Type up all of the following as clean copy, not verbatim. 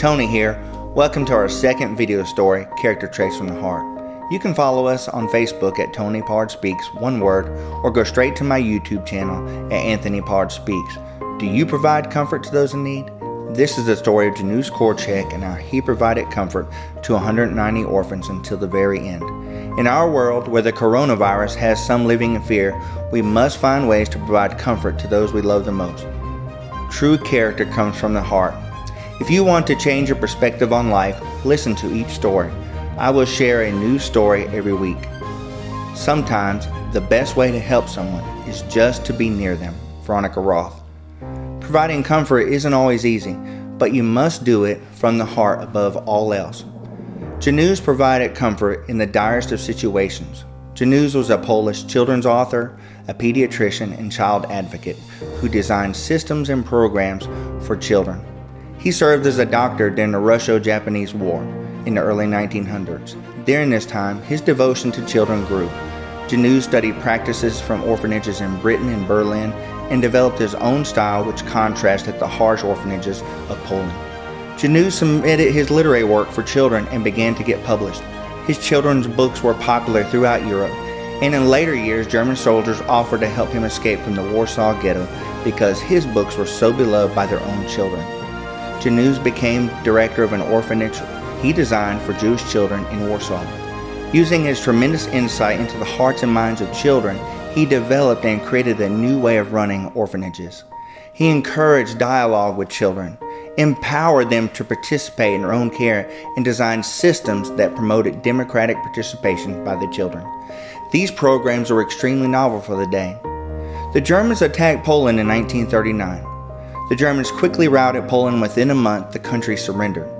Tony here. Welcome to our second video story, Character Traits from the Heart. You can follow us on Facebook at Tony Pard Speaks, one word, or go straight to my YouTube channel at Anthony Pard Speaks. Do you provide comfort to those in need? This is the story of Janusz Korczak and how he provided comfort to 190 orphans until the very end. In our world, where the coronavirus has some living in fear, we must find ways to provide comfort to those we love the most. True character comes from the heart. If you want to change your perspective on life, listen to each story. I will share a new story every week. Sometimes, the best way to help someone is just to be near them. Veronica Roth. Providing comfort isn't always easy, but you must do it from the heart above all else. Janusz provided comfort in the direst of situations. Janusz was a Polish children's author, a pediatrician, and child advocate who designed systems and programs for children. He served as a doctor during the Russo-Japanese War in the early 1900s. During this time, his devotion to children grew. Janusz studied practices from orphanages in Britain and Berlin and developed his own style which contrasted the harsh orphanages of Poland. Janusz submitted his literary work for children and began to get published. His children's books were popular throughout Europe, and in later years, German soldiers offered to help him escape from the Warsaw Ghetto because his books were so beloved by their own children. Janusz became director of an orphanage he designed for Jewish children in Warsaw. Using his tremendous insight into the hearts and minds of children, he developed and created a new way of running orphanages. He encouraged dialogue with children, empowered them to participate in their own care, and designed systems that promoted democratic participation by the children. These programs were extremely novel for the day. The Germans attacked Poland in 1939. The Germans quickly routed Poland. Within a month, the country surrendered.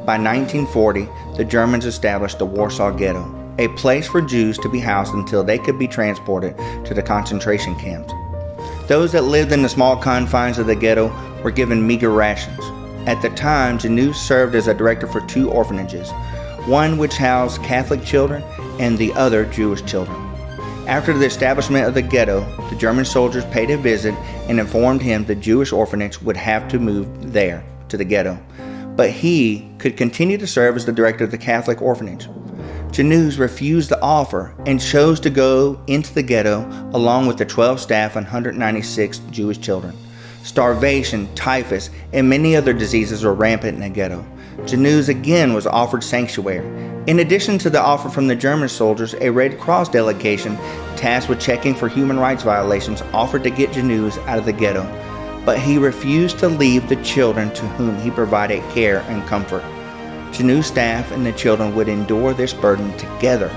By 1940, the Germans established the Warsaw Ghetto, a place for Jews to be housed until they could be transported to the concentration camps. Those that lived in the small confines of the ghetto were given meager rations. At the time, Janusz served as a director for two orphanages, one which housed Catholic children and the other Jewish children. After the establishment of the ghetto, the German soldiers paid a visit and informed him the Jewish orphanage would have to move there, to the ghetto, but he could continue to serve as the director of the Catholic orphanage. Janusz refused the offer and chose to go into the ghetto along with the 12 staff and 196 Jewish children. Starvation, typhus, and many other diseases were rampant in the ghetto. Janusz again was offered sanctuary. In addition to the offer from the German soldiers, a Red Cross delegation tasked with checking for human rights violations offered to get Janusz out of the ghetto, but he refused to leave the children to whom he provided care and comfort. Janusz's staff and the children would endure this burden together.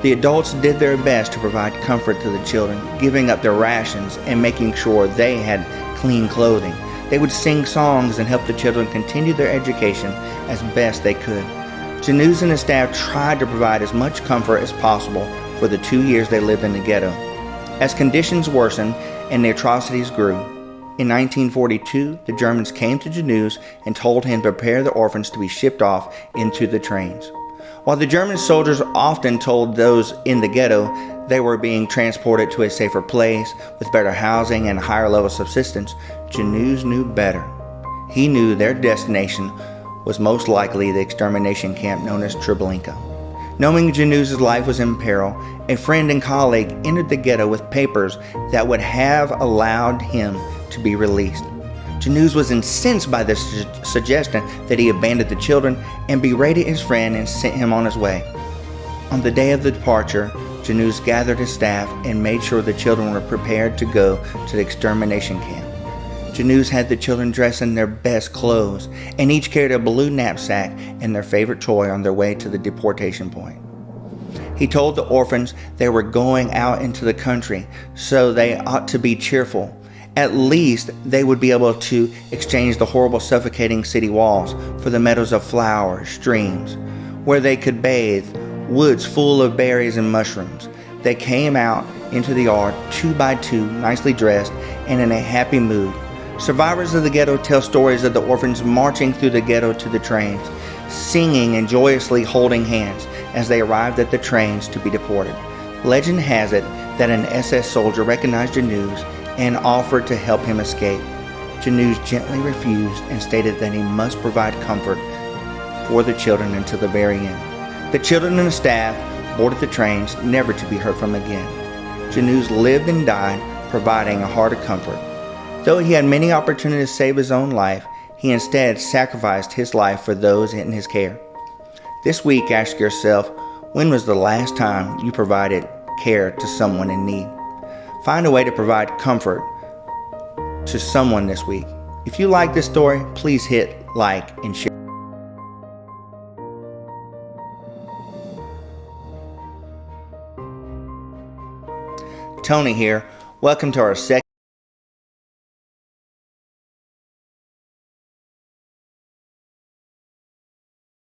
The adults did their best to provide comfort to the children, giving up their rations and making sure they had clean clothing. They would sing songs and help the children continue their education as best they could. Janusz and his staff tried to provide as much comfort as possible for the 2 years they lived in the ghetto. As conditions worsened and the atrocities grew, in 1942, the Germans came to Janusz and told him to prepare the orphans to be shipped off into the trains. While the German soldiers often told those in the ghetto they were being transported to a safer place with better housing and higher level subsistence, Janusz knew better. He knew their destination was most likely the extermination camp known as Treblinka. Knowing Janusz's life was in peril, a friend and colleague entered the ghetto with papers that would have allowed him to be released. Janusz was incensed by this suggestion that he abandon the children and berated his friend and sent him on his way. On the day of the departure, Janusz gathered his staff and made sure the children were prepared to go to the extermination camp. Janusz had the children dressed in their best clothes, and each carried a blue knapsack and their favorite toy on their way to the deportation point. He told the orphans they were going out into the country, so they ought to be cheerful. At least they would be able to exchange the horrible suffocating city walls for the meadows of flowers, streams, where they could bathe, woods full of berries and mushrooms. They came out into the yard 2 by 2, nicely dressed and in a happy mood. Survivors of the ghetto tell stories of the orphans marching through the ghetto to the trains, singing and joyously holding hands as they arrived at the trains to be deported. Legend has it that an SS soldier recognized Janusz and offered to help him escape. Janusz gently refused and stated that he must provide comfort for the children until the very end. The children and the staff boarded the trains, never to be heard from again. Janusz lived and died, providing a heart of comfort. Though he had many opportunities to save his own life, he instead sacrificed his life for those in his care. This week, ask yourself, when was the last time you provided care to someone in need? Find a way to provide comfort to someone this week. If you like this story, please hit like and share. Tony here. Welcome to our second